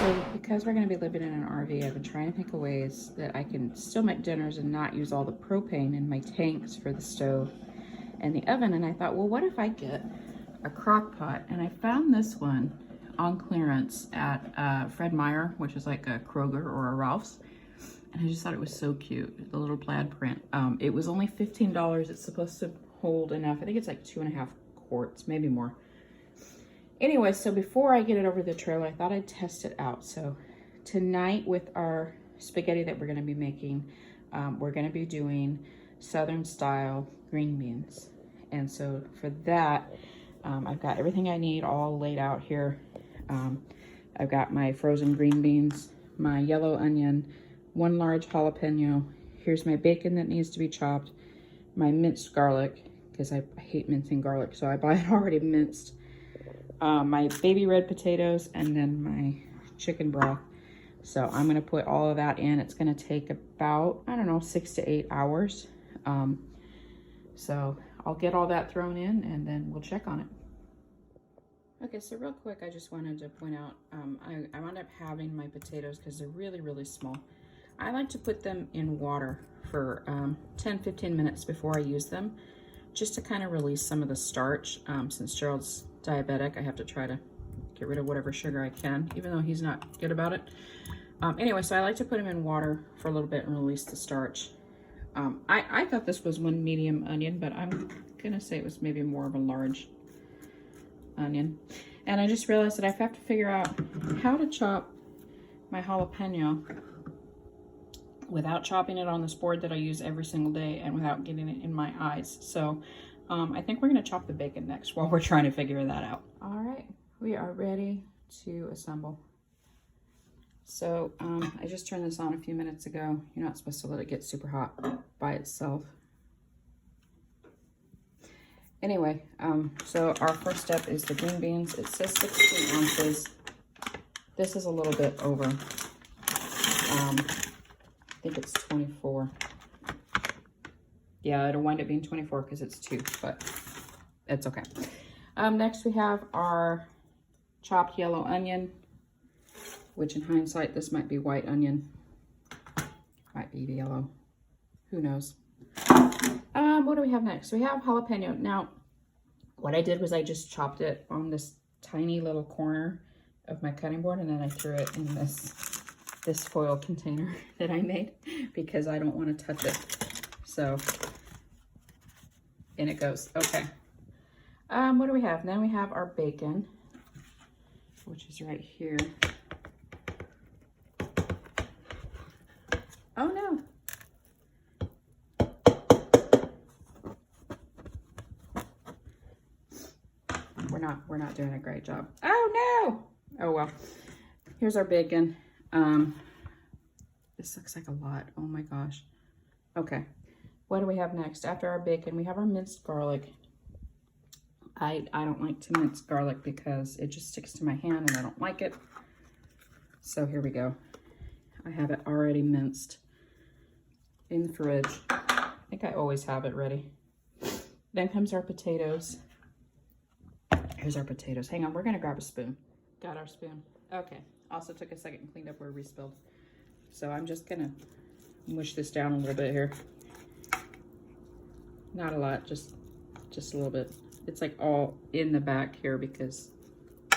So because we're going to be living in an RV, I've been trying to think of ways that I can still make dinners and not use all the propane in my tanks for the stove and the oven. And I thought, well, what if I get a crock pot? And I found this one on clearance at Fred Meyer, which is like a Kroger or a Ralph's. And I just thought it was so cute, the little plaid print. It was only $15. It's supposed to hold enough. I think it's like 2.5 quarts, maybe more. Anyway, so before I get it over the trailer, I thought I'd test it out. So tonight with our spaghetti that we're going to be making, we're going to be doing Southern style green beans. And so for that, I've got everything I need all laid out here. I've got my frozen green beans, my yellow onion, 1 large jalapeno. Here's my bacon that needs to be chopped, my minced garlic, because I hate mincing garlic, so I buy it already minced. My baby red potatoes, and then my chicken broth. So I'm gonna put all of that in. It's gonna take about, I don't know, 6 to 8 hours. So I'll get all that thrown in and then we'll check on it. Okay, so real quick, I just wanted to point out, I wound up having my potatoes because they're really, really small. I like to put them in water for 10-15 minutes before I use them, just to kind of release some of the starch. Since Gerald's diabetic, I have to try to get rid of whatever sugar I can, even though he's not good about it. Anyway, so I like to put them in water for a little bit and release the starch. I thought this was 1 medium onion, but I'm gonna say it was maybe more of a large onion. And I just realized that I have to figure out how to chop my jalapeno without chopping it on this board that I use every single day and without getting it in my eyes. So I think we're gonna chop the bacon next while we're trying to figure that out. All right, we are ready to assemble. So I just turned this on a few minutes ago. You're not supposed to let it get super hot by itself. Anyway, so our first step is the green beans. It says 16 ounces. This is a little bit over. I think it's 24. Yeah, it'll wind up being 24 because it's 2, but it's okay. Next we have our chopped yellow onion, which in hindsight, this might be white onion. Might be yellow. Who knows? What do we have next? We have jalapeno. Now, what I did was I just chopped it on this tiny little corner of my cutting board, and then I threw it in this foil container that I made because I don't want to touch it. So, in it goes. Okay. What do we have? Then we have our bacon, which is right here. Oh no. We're not doing a great job. Oh no. Oh well. Here's our bacon. This looks like a lot. Oh my gosh. Okay. What do we have next? After our bacon, we have our minced garlic. I don't like to mince garlic because it just sticks to my hand and I don't like it. So here we go. I have it already minced in the fridge. I think I always have it ready. Then comes our potatoes. Here's our potatoes. Hang on, we're gonna grab a spoon. Got our spoon. Okay. Also took a second and cleaned up where we spilled. So I'm just gonna mush this down a little bit here. Not a lot, just a little bit. It's like all in the back here because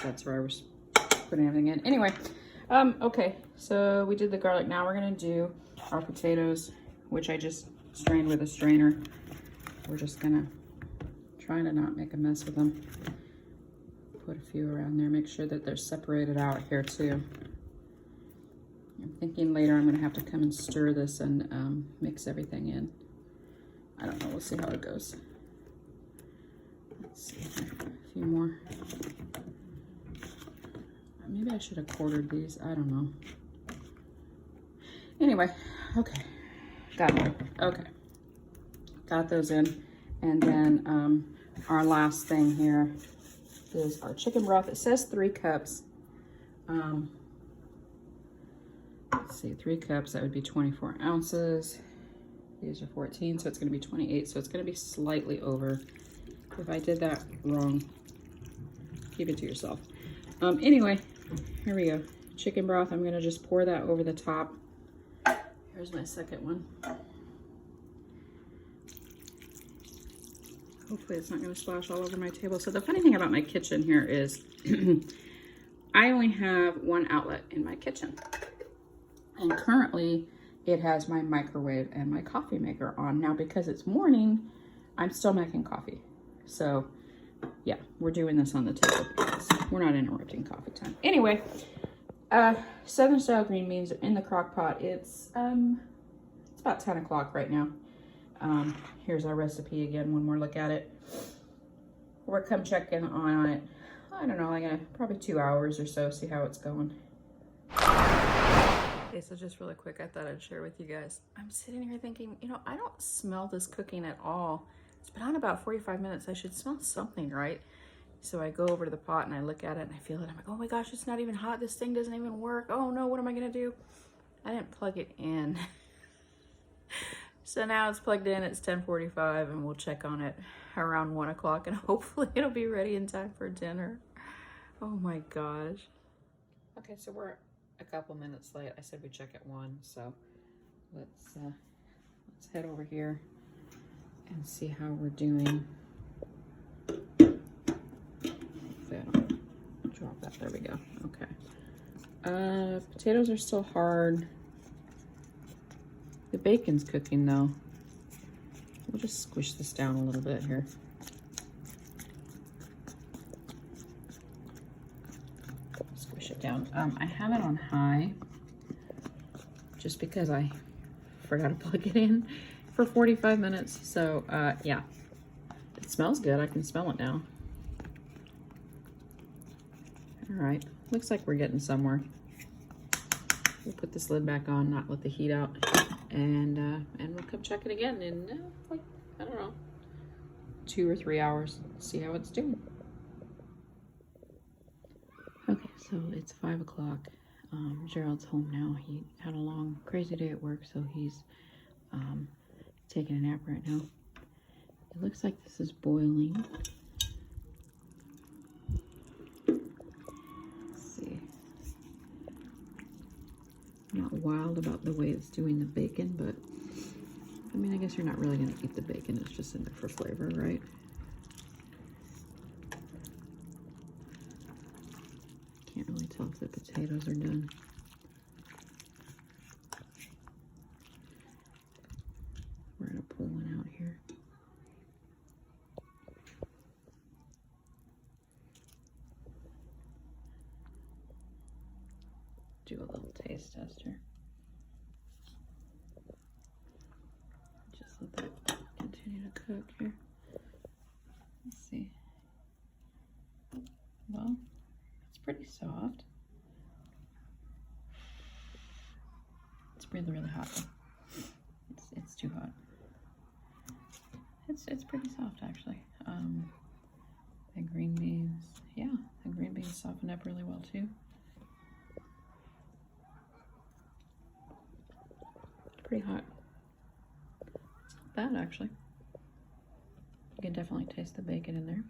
that's where I was putting everything in. Anyway, okay, so we did the garlic. Now we're gonna do our potatoes, which I just strained with a strainer. We're just gonna try to not make a mess with them. Put a few around there, make sure that they're separated out here too. I'm thinking later I'm gonna have to come and stir this and mix everything in. I don't know, we'll see how it goes. Let's see, a few more. Maybe I should have quartered these, I don't know. Anyway, okay, got them. Okay, got those in. And then our last thing here is our chicken broth. It says 3 cups. Let's see, 3 cups, that would be 24 ounces. These are 14, so it's gonna be 28, so it's gonna be slightly over. If I did that wrong, keep it to yourself. Anyway, here we go. chicken broth. I'm gonna just pour that over the top. Here's my second one. Hopefully it's not gonna splash all over my table. So the funny thing about my kitchen here is I only have one outlet in my kitchen. And currently it has my microwave and my coffee maker on. Now because it's morning, I'm still making coffee. So yeah, we're doing this on the table because we're not interrupting coffee time. Anyway, Southern style green beans in the crock pot. It's about 10 o'clock right now. Here's our recipe again, one more look at it. We'll come check in on it, I don't know, like probably 2 hours or so, see how it's going. Okay, so just really quick, I thought I'd share with you guys. I'm sitting here thinking, you know, I don't smell this cooking at all. It's been on about 45 minutes. I should smell something, right? So I go over to the pot and I look at it and I feel it. I'm like, oh my gosh, it's not even hot. This thing doesn't even work. Oh no, what am I gonna do? I didn't plug it in. So now it's plugged in, it's 10:45 and we'll check on it around 1 o'clock and hopefully it'll be ready in time for dinner. Oh my gosh. Okay, so we're a couple minutes late. I said we check at 1, so let's head over here and see how we're doing. Hopefully I don't drop that. There we go. Okay. Potatoes are still hard. The bacon's cooking though. We'll just squish this down a little bit here. Squish it down. I have it on high just because I forgot to plug it in for 45 minutes. So yeah, it smells good. I can smell it now. All right, looks like we're getting somewhere. We'll put this lid back on, not let the heat out, and we'll come check it again in like, I don't know, 2 or 3 hours. See how it's doing. Okay, so it's 5 o'clock. Gerald's home now. He had a long, crazy day at work, so he's taking a nap right now. It looks like this is boiling. Not wild about the way it's doing the bacon, but I mean, I guess you're not really going to eat the bacon. It's just in there for flavor, right? Can't really tell if the potatoes are done. We're going to pull one out here. Do a little taste tester. Just let that continue to cook here. Let's see. Well, it's pretty soft. It's really, really hot though. It's too hot. It's pretty soft actually. The green beans, yeah, the green beans softened up really well too. Pretty hot. It's not bad actually. You can definitely taste the bacon in there.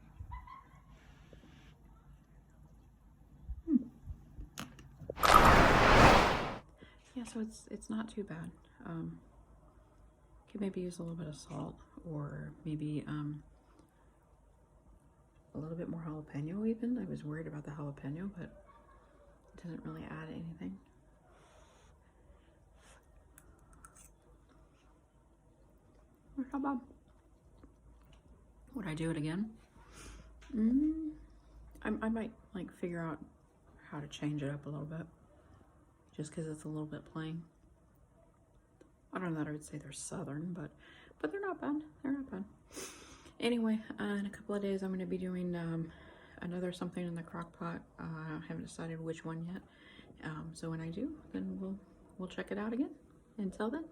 Yeah, so it's not too bad. Could maybe use a little bit of salt, or maybe a little bit more jalapeno even. I was worried about the jalapeno, but it doesn't really add anything. How bad? Would I do it again? I might like figure out how to change it up a little bit, just because it's a little bit plain. I don't know that I would say they're southern, but they're not bad. They're not bad. Anyway, in a couple of days I'm going to be doing another something in the crock pot. I haven't decided which one yet. So when I do, then we'll check it out again. Until then.